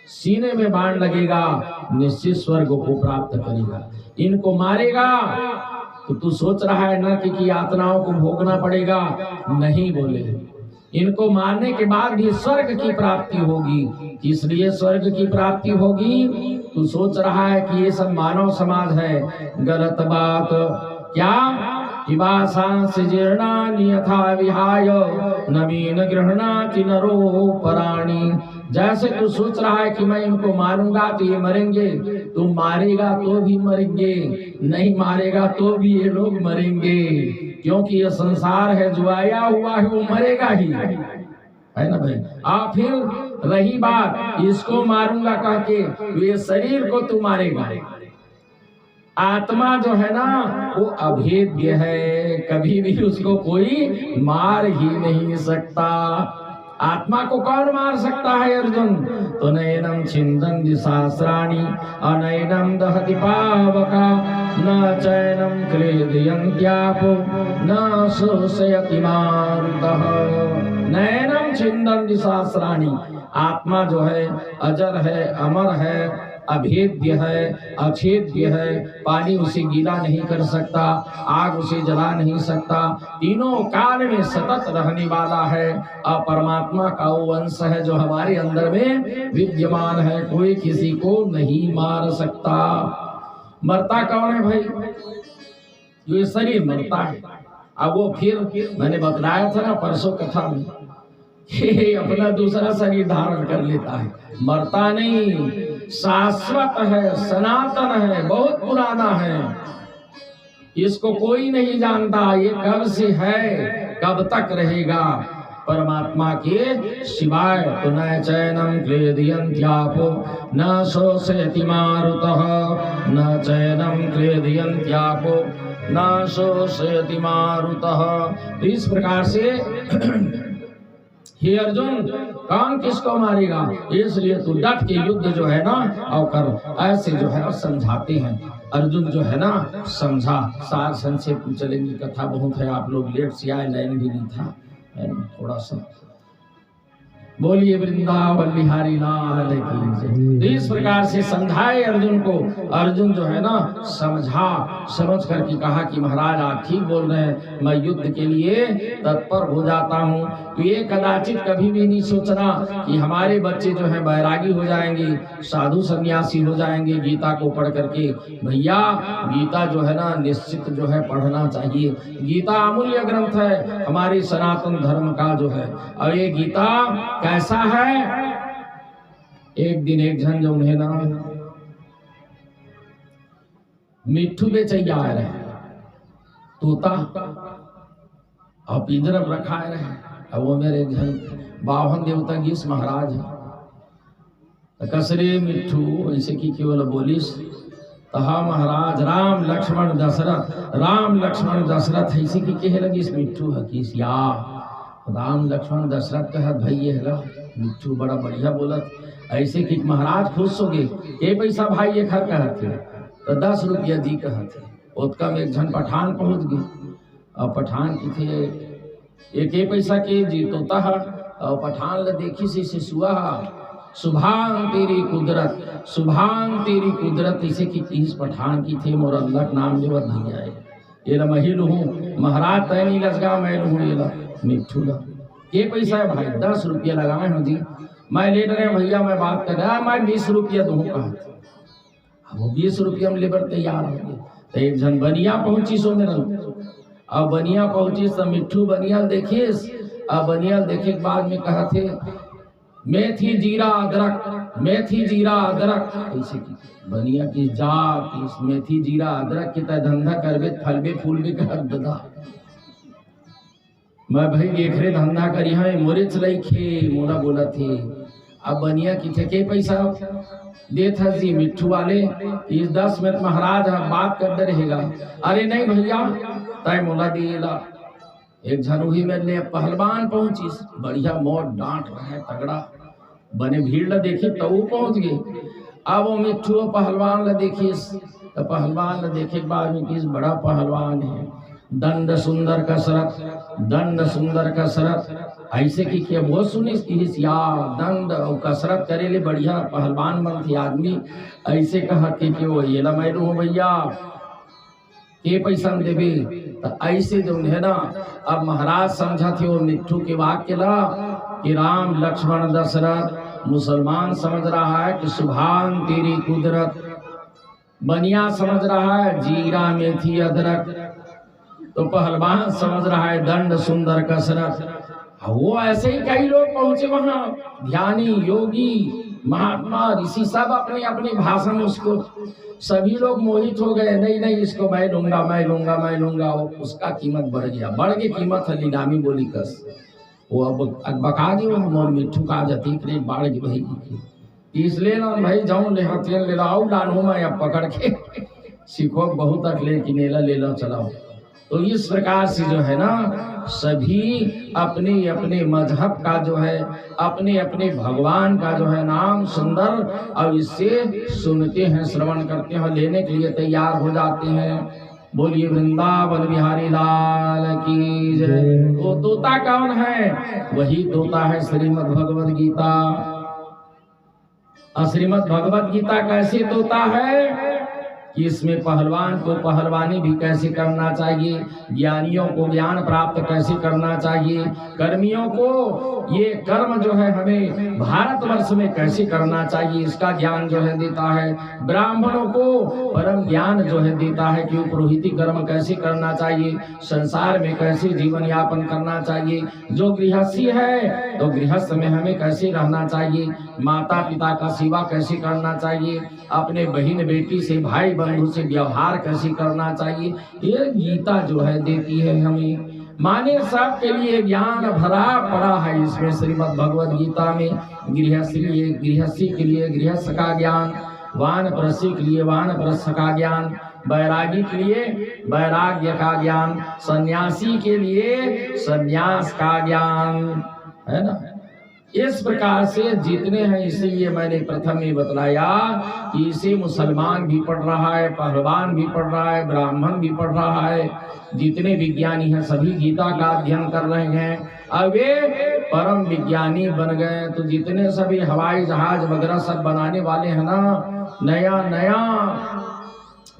सीने में बाण लगेगा निश्चित स्वर्ग को प्राप्त करेगा। इनको मारेगा तो तू सोच रहा है नरक की यातनाओं को भोगना पड़ेगा, नहीं बोले। इनको मारने के बाद भी स्वर्ग की प्राप्ति होगी। इसलिए स्वर्ग की प्राप्ति होगी, तू सोच रहा है कि ये सब मानव समाज है, गलत बात। क्या किवासांसि जीर्णानि यथा विहाय नवीन गृह्णाति नरोपराणि। जैसे तू सोच रहा है कि मैं इनको मारूंगा तो ये मरेंगे, तू मारेगा तो भी मरेंगे, नहीं मारेगा तो भी ये लोग मरेंगे, क्योंकि ये संसार है, जो आया हुआ है वो मरेगा ही, है ना भाई। फिर रही बात इसको मारूंगा कह के, ये शरीर को तू मारेगा। आत्मा जो है ना वो अभेद्य है, कभी भी उसको कोई मार ही नहीं सकता। आत्मा को कौन मार सकता है अर्जुन? तो नैनम छिन्दन्ति सहस्राणि अनैनम दहति पावका न चैनम क्लेदयन्त्यापो न शोषयति मारुतः। नैनम छिन्दन्ति सहस्राणि, आत्मा जो है अजर है, अमर है, अभेद्य है, अछेद्य है। पानी उसे गीला नहीं कर सकता, आग उसे जला नहीं सकता, तीनों काल में सतत रहने वाला है। परमात्मा का वो अंश है जो हमारे अंदर में विद्यमान है, कोई किसी को नहीं मार सकता। मरता कौन है भाई? ये शरीर मरता है। अब वो फिर मैंने बतलाया था ना परसों कथा में, अपना दूसरा शरीर धारण कर लेता है। मरता नहीं, शाश्वत है, सनातन है, बहुत पुराना है, इसको कोई नहीं जानता ये कब से है, कब तक रहेगा। परमात्मा के सिवाय तो न चैनम क्लेदयन्त्यापो न शोषयति मारुतः, न चैनम क्लेदयन्त्यापो न शोषयति मारुतः। इस प्रकार से हे अर्जुन, कौन किसको मारेगा? इसलिए तू डट के युद्ध जो है ना और कर। ऐसे जो है समझाते हैं अर्जुन जो है ना, समझा। सार संक्षेप में चलेंगी, कथा बहुत है, आप लोग लेट से आए, लाइन भी नहीं था, थोड़ा सा। बोलिए वृंदावन बिहारी लाल की। इस प्रकार से समझाए अर्जुन को। अर्जुन जो है ना समझ करके कहा कि महाराज आप ठीक बोल रहे हैं, मैं युद्ध के लिए तत्पर हो जाता हूँ। तो ये कदाचित कभी भी नहीं सोचना कि हमारे बच्चे जो है बैरागी हो जाएंगे, साधु सन्यासी हो जाएंगे गीता को पढ़ करके। भैया गीता जो है ना निश्चित जो है पढ़ना चाहिए। गीता अमूल्य ग्रंथ है हमारे सनातन धर्म का जो है। और ये गीता कैसा है? एक दिन एक जन जो उन्हें ना मिट्ठू बेचैया आ रहे, तोता और पिंजरब रखा रहे। अब वो मेरे जन बावन देवता गीस महाराज है। कसरे मिट्ठू ऐसे की केवल बोलिस तहा महाराज राम लक्ष्मण दशरथ ऐसे की कहे लगी इस मिट्ठू हकीस या राम लक्ष्मण दशरथ का हाथ भाई है मिट्ठू बड़ा बढ़िया बोलत। ऐसे कि महाराज खुश हो गए। ये पैसा भाई ये खर कहते तो 10 रुपया दी कहते। उत्का में एक जन पठान पहुंच गई और पठान की थे एक पैसा के जी तोता और पठान ल देखी से शिशुआ सुभान तेरी कुदरत इसे की 30 पठान की थे मोर अल्लाह नाम लेवत नहीं आए। ये ला महिल हूँ महाराज तय नहीं लसगा मैं हूँ। ये ला मिट्ठू ला ये पैसा है भाई 10 रुपया लगाए हो जी। मैं ले रहे भैया मैं बात कर रहा मैं 20 रुपया दूँ कहा। वो 20 रुपया में लेबर तैयार हो गए। तो एक जन बनिया पहुंची सो मेरा अब बनिया पहुंची तो मिट्ठू बनियाल देखिस। अब बनियाल देखे के बाद में कहा थे मेथी जीरा अदरक ऐसे की बनिया की जात मेथी जीरा अदरक की तरह धंधा करबे फलबे फूलबे कर ददा। मैं भाई देखरे धंधा करी है मोरे चलाई खे मोरा बोला थे। अब बनिया की थे के पैसा दे था जी मिट्ठू वाले इस 10 मिनट महाराज बात करते रहेगा। अरे नहीं भैया तय मोला दिएला। एक झनुही में ले पहलवान पहुंची बढ़िया मोट डांट रहा है तगड़ा बने भीड़ ला देखी तो वो पहुंच गए। अब वो मिट्ठू पहलवान ला देखिस तो पहलवान ला देखे के बाद में किस बड़ा पहलवान है दंड सुंदर कसरत ऐसे की क्या वो सुनिस कि या दंड और कसरत करे ले बढ़िया पहलवान बन थे आदमी। ऐसे कहा कि वो ये ला मैं लू भैया के पैसा देवे तो ऐसे जो है ना। अब महाराज समझा थे वो मिट्ठू के वाक्य ला कि राम लक्ष्मण दशरथ मुसलमान समझ रहा है कि सुभान तेरी कुदरत। बनिया समझ रहा है जीरा मेथी अदरक। तो पहलवान समझ रहा है दंड सुंदर कसरत। वो ऐसे ही कई लोग पहुंचे वहां, ध्यानी, योगी, महात्मा, ऋषि, सब अपने अपने भाषा में उसको, सभी लोग मोहित हो गए। नहीं नहीं, इसको मैं लूंगा, मैं लूंगा, मैं लूंगा। उसका कीमत बढ़ गया, बढ़ के कीमत है लीलामी बोली कस। वो अब बका दी, वो मोर मिठू का जती करे बाढ़ की भाई, इसलिए ना भाई जाऊं ले हथियार ले लाओ लानू मैं अब पकड़ के सीखो बहुत अकले की नेला ले लो चलाओ। तो इस प्रकार से जो है ना सभी अपने अपने मजहब का जो है, अपने अपने भगवान का जो है नाम सुंदर, और इससे सुनते हैं, श्रवण करते हैं, लेने के लिए तैयार हो जाते हैं। बोलिए वृंदावन बिहारी लाल की जय। वो तोता कौन है? वही तोता है श्रीमद् भगवद गीता। श्रीमद् भगवद गीता कैसे तोता है कि इसमें पहलवान को पहलवानी भी कैसे करना चाहिए, ज्ञानियों को ज्ञान प्राप्त कैसे करना चाहिए, कर्मियों को ये कर्म जो है हमें भारतवर्ष में कैसे करना चाहिए, इसका ज्ञान जो है देता है। ब्राह्मणों को परम ज्ञान जो है देता है कि पुरोहिती कर्म कैसे करना चाहिए, संसार में कैसे जीवन यापन करना चाहिए। जो गृहस्थी है तो गृहस्थ में हमें कैसे रहना चाहिए, माता पिता का सेवा कैसे करना चाहिए, अपने बहन बेटी से, भाई बंधु से व्यवहार कैसे करना चाहिए, ये गीता जो है देती है हमें। माने सब के लिए ज्ञान भरा पड़ा है इसमें श्रीमद् भगवद गीता में। गृहस्थी के लिए गृहस्थ का ज्ञान, वानप्रस्थी के लिए वानप्रस्थ का ज्ञान, बैरागी के लिए वैराग्य का ज्ञान, सन्यासी के लिए सन्यास का ज्ञान, है ना। इस प्रकार से जितने हैं, इसलिए मैंने प्रथम ही बतलाया कि इसे मुसलमान भी पढ़ रहा है, पहलवान भी पढ़ रहा है, ब्राह्मण भी पढ़ रहा है, जितने विज्ञानी हैं सभी गीता का अध्ययन कर रहे हैं। अब वे परम विज्ञानी बन गए तो जितने सभी हवाई जहाज वगैरह सब बनाने वाले हैं ना, नया नया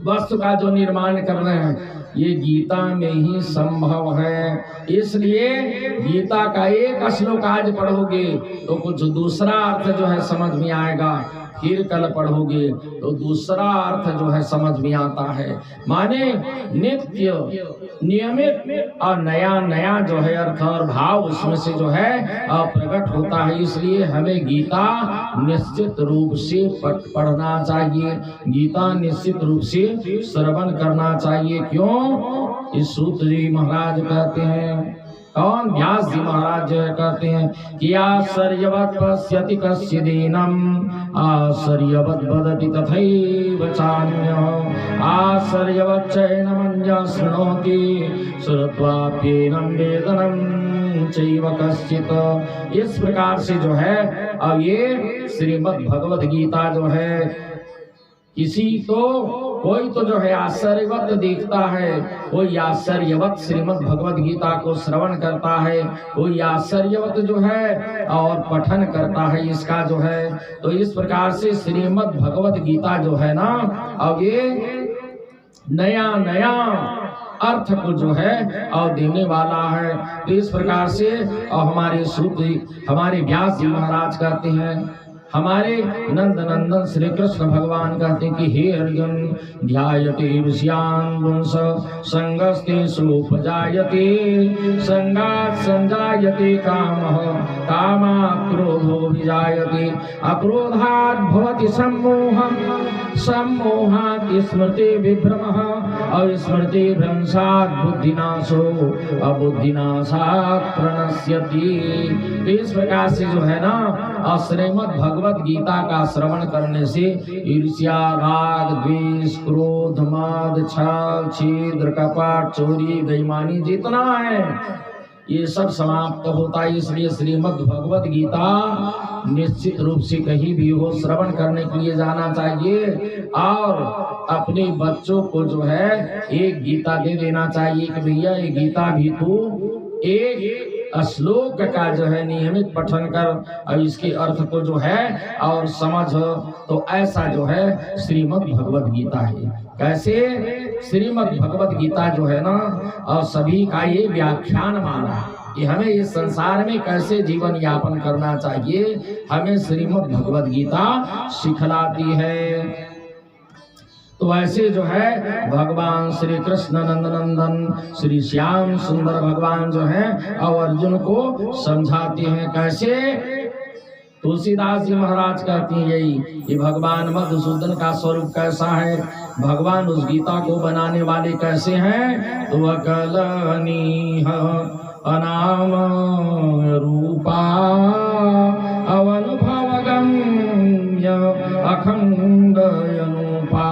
वस्तु का जो निर्माण कर रहे हैं, ये गीता में ही संभव है। इसलिए गीता का एक श्लोक आज पढ़ोगे तो कुछ दूसरा अर्थ जो है समझ में आएगा, फिर कल पढ़ोगे तो दूसरा अर्थ जो है समझ में आता है। माने नित्य नियमित और नया नया जो है अर्थ और भाव उसमें से जो है प्रकट होता है। इसलिए हमें गीता निश्चित रूप से पढ़ना चाहिए, गीता निश्चित रूप से श्रवण करना चाहिए। क्यों? इस सूत जी महाराज कहते हैं, कौन? व्यास जी महाराज जो है कहते हैं कि आश्चर्यवत् पश्यति कस्य दीनम आश्चर्यवत् वदति तथैव चान्यः आश्चर्यवत् चैनमन्यः शृणोति श्रुत्वाप्येनं वेदनं चैव कश्चित्। इस प्रकार से जो है अब ये श्रीमद् भगवद गीता जो है किसी तो कोई तो जो है आश्चर्यवत देखता है, कोई आश्चर्यवत श्रीमद् भगवद गीता को श्रवण करता है, कोई आश्चर्यवत जो है और पठन करता है इसका जो है। तो इस प्रकार से श्रीमद् भगवद गीता जो है ना अब ये नया नया अर्थ को जो है और देने वाला है। तो इस प्रकार से हमारे सूत हमारे व्यास जी महाराज कहते हैं, हमारे नंद नंदन श्री कृष्ण भगवान कहते हैं कि हे अर्जुन ध्यायते विषयान् पुंस संगस्ते सुपजायते संगात् संजायते कामः कामात् क्रोधो विजायते अक्रोधात् भवति सम्मोहः सम्मोहात् स्मृति विभ्रमः और स्मृति भ्रंशात् बुद्धिनाशो अबुद्धिनाशात् प्रणश्यति। इस प्रकार से जो है ना श्रीमद् भगवद गीता का श्रवण करने से ईर्ष्या, राग, द्वेष, क्रोध, मद, छल, छिद्र, कपट, चोरी, बेईमानी जितना है ये सब समाप्त होता है। इसलिए श्रीमद् भगवद गीता निश्चित रूप से कहीं भी हो श्रवण करने के लिए जाना चाहिए और अपने बच्चों को जो है एक गीता दे देना चाहिए कि भैया ये गीता भी तू एक श्लोक का जो है नियमित पठन कर और इसके अर्थ को जो है और समझ। तो ऐसा जो है श्रीमद् भगवद गीता है। कैसे? श्रीमद् भगवद गीता जो है ना और सभी का ये व्याख्यान माना कि हमें इस संसार में कैसे जीवन यापन करना चाहिए, हमें श्रीमद् भगवद गीता सिखलाती है। तो ऐसे जो है भगवान श्री कृष्ण नंदनंदन श्री श्याम सुंदर भगवान जो हैं और अर्जुन को समझाते हैं। कैसे? तुलसीदास जी महाराज कहती हैं यही कि भगवान मधुसूदन का स्वरूप कैसा है, भगवान उस गीता को बनाने वाले कैसे हैं। तो अकलनीह अनाम रूपा अवनुभव गम्य अखंड अनुपा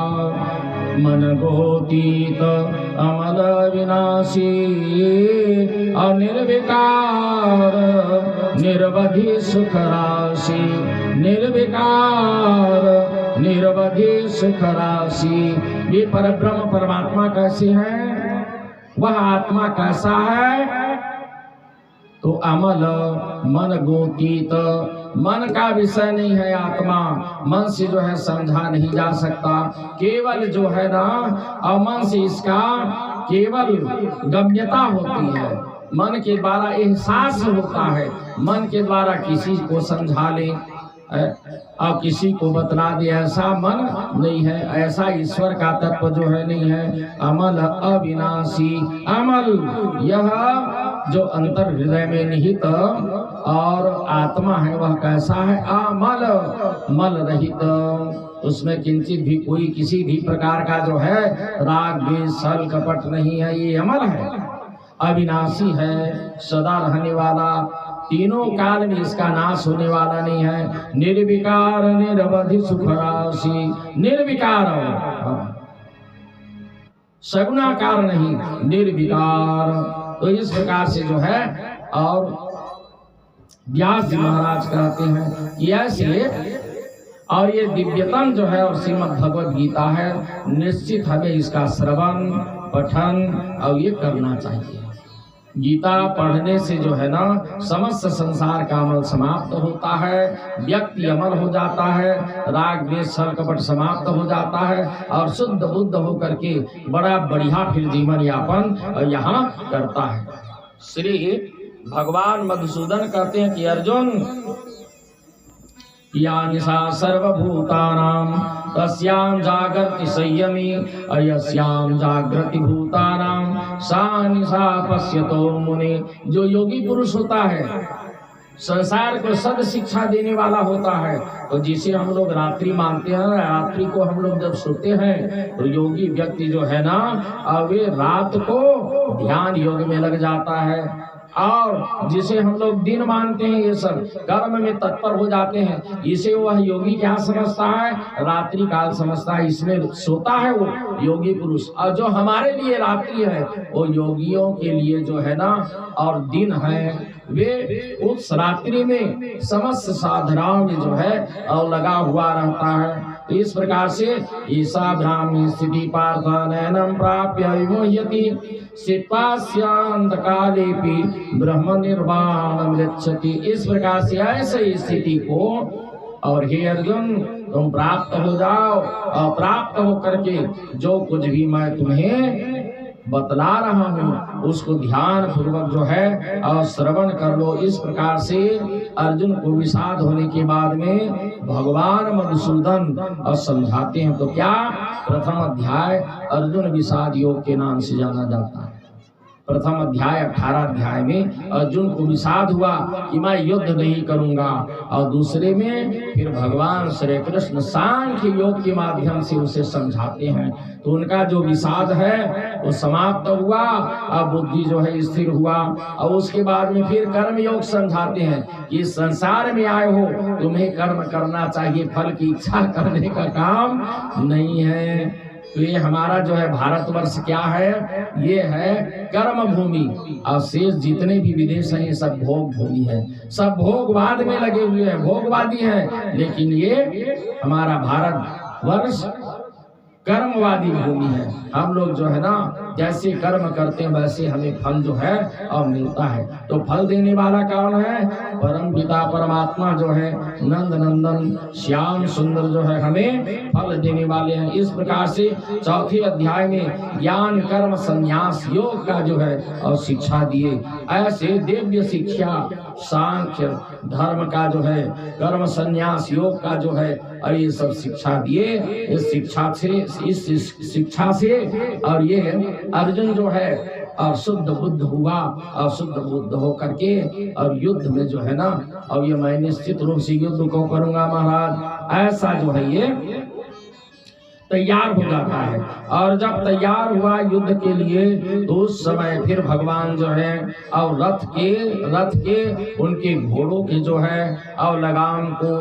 मन गोतीत अमल विनाशी अनिर्विकार निरवधि सुख राशि निर्विकार निरवधि सुख राशि। ये परब्रह्म परमात्मा कैसे हैं, वह आत्मा कैसा है। तो अमल मन गोतीत, मन का विषय नहीं है आत्मा, मन से जो है समझा नहीं जा सकता। केवल जो है ना अमन से इसका केवल गम्यता होती है, मन के द्वारा एहसास होता है, मन के द्वारा किसी को समझा ले और किसी को बतला दे, ऐसा मन नहीं है। ऐसा ईश्वर का तत्व जो है नहीं है। अमल अविनाशी, अमल यह जो अंतर हृदय में निहित और आत्मा है वह कैसा है, अमल मल रहित, उसमें किंचित भी कोई किसी भी प्रकार का जो है राग द्वेष छल कपट नहीं है। ये अमल है, अविनाशी है, सदा रहने वाला, तीनों काल में इसका नाश होने वाला नहीं है। निर्विकार निरवधि सुख राशि, निर्विकार सगुणाकार नहीं, निर्विकार। तो इस प्रकार से जो है और व्यास जी महाराज कहते हैं कि ऐसे और ये दिव्यतम जो है और श्रीमद् भगवद गीता है, निश्चित हमें इसका श्रवण पठन और ये करना चाहिए। गीता पढ़ने से जो है ना समस्त संसार का अमल समाप्त होता है, व्यक्ति अमर हो जाता है, राग द्वेष छल कपट समाप्त हो जाता है और शुद्ध बुद्ध होकर के बड़ा बढ़िया फिर जीवन यापन यहाँ करता है। श्री भगवान मधुसूदन कहते हैं कि अर्जुन या निशा सर्वभूतानां तस्यां जागर्ति संयमी अयस्यां जागृति भूतानां सा निशा पश्यतो मुने। जो योगी पुरुष होता है, संसार को सद शिक्षा देने वाला होता है, तो जिसे हम लोग रात्रि मानते हैं, रात्रि को हम लोग जब सोते हैं तो योगी व्यक्ति जो है ना वे रात को ध्यान योग में लग जाता है। और जिसे हम लोग दिन मानते हैं, ये सब कर्म में तत्पर हो जाते हैं, इसे वह योगी क्या समझता है, रात्रि काल समझता है, इसमें सोता है वो योगी पुरुष। और जो हमारे लिए रात्रि है वो योगियों के लिए जो है ना और दिन है, वे उस रात्रि में समस्त साधनाओं में जो है और लगा हुआ रहता है। तो इस प्रकार से ईसा ब्राह्मी स्थिति पार्थ नयनम प्राप्य विमोह्यति सिपास्यांत कालेपि ब्रह्म निर्वाणम गच्छति। इस प्रकार से ऐसे स्थिति को और हे अर्जुन तुम प्राप्त हो जाओ, और प्राप्त हो करके जो कुछ भी मैं तुम्हें बतला रहा हूँ उसको ध्यान पूर्वक जो है और श्रवण कर लो। इस प्रकार से अर्जुन को विषाद होने के बाद में भगवान मधुसूदन और समझाते हैं। तो क्या प्रथम अध्याय अर्जुन विषाद योग के नाम से जाना जाता है। प्रथम अध्याय 18 अध्याय में अर्जुन को विषाद हुआ कि मैं युद्ध नहीं करूंगा, और दूसरे में फिर भगवान श्री कृष्ण सांख्य योग के माध्यम से उसे समझाते हैं। तो उनका जो विषाद है वो समाप्त हुआ, अब बुद्धि जो है स्थिर हुआ, और उसके बाद में फिर कर्म योग समझाते हैं कि संसार में आए हो तुम्हें कर्म करना चाहिए, फल की इच्छा करने का काम नहीं है। तो ये हमारा जो है भारतवर्ष क्या है, ये है कर्म भूमि, और शेष जितने भी विदेश हैं ये सब भोग भूमि है, सब भोगवाद में लगे हुए हैं, भोगवादी हैं। लेकिन ये हमारा भारतवर्ष कर्मवादी भूमि है। हम लोग जो है ना जैसे कर्म करते हैं वैसे हमें फल जो है और मिलता है। तो फल देने वाला कौन है, परम पिता परमात्मा जो है नंद नंदन श्याम सुंदर जो है हमें फल देने वाले हैं। इस प्रकार से चौथे अध्याय में ज्ञान कर्म संन्यास योग का जो है और शिक्षा दिए। ऐसे दिव्य शिक्षा सांख्य धर्म का जो है, कर्म संन्यास योग का जो है और ये सब शिक्षा दिए। इस शिक्षा से और ये अर्जुन जो है और शुद्ध बुद्ध हुआ और शुद्ध बुद्ध हो करके और युद्ध में जो है ना, और ये मैं निश्चित रूप से युद्ध को करूंगा महाराज, ऐसा जो है ये तैयार हो जाता है। और जब तैयार हुआ युद्ध के लिए तो उस समय फिर भगवान जो है और रथ के उनके घोड़ों के जो है और लगाम को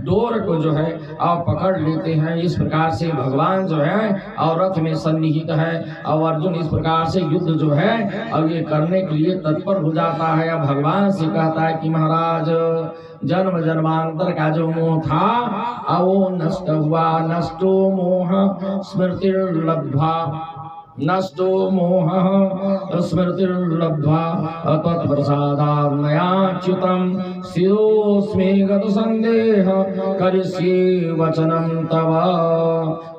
डोर को जो है और पकड़ लेते हैं। इस प्रकार से भगवान जो है और रथ में सन्निहित है और अर्जुन इस प्रकार से युद्ध जो है और ये करने के लिए तत्पर हो जाता है। अब भगवान से कहता है कि महाराज जन्म जन्मांतर का जो मोह था वो नष्ट हुआ, नष्टो मोह स्मृतिर्लब्ध्वा, नष्टो मोह स्मृतिर्लब्ध्वा तत्प्रसादात् मयाच्युतं शिरोस्मे गत संदेह करिष्ये वचनं तव।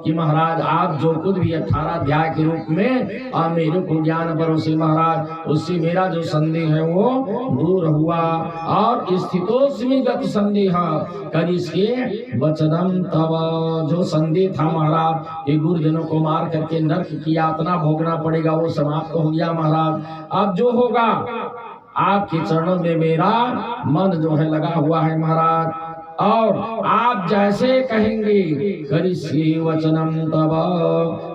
कि महाराज आप जो कुछ भी 18 अध्याय के रूप में और मेरे को ज्ञान परोसे महाराज, उससे मेरा जो संदेह है वो दूर हुआ। और स्थितोस्मि गत संदेह करिष्ये वचनं तव, जो संदेह था महाराज कि गुरुजनों को मार करके नरक की यातना भोगना पड़ेगा वो समाप्त हो गया महाराज। अब जो होगा आपके चरणों में मेरा मन जो है लगा हुआ है महाराज, और आप जैसे कहेंगे करिष्ये वचनं तव,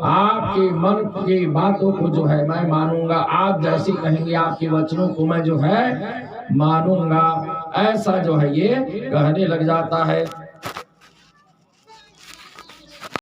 आपके मन की बातों को जो है मैं मानूंगा, आप जैसे कहेंगे आपके वचनों को मैं जो है मानूंगा। ऐसा जो है ये कहने लग जाता है।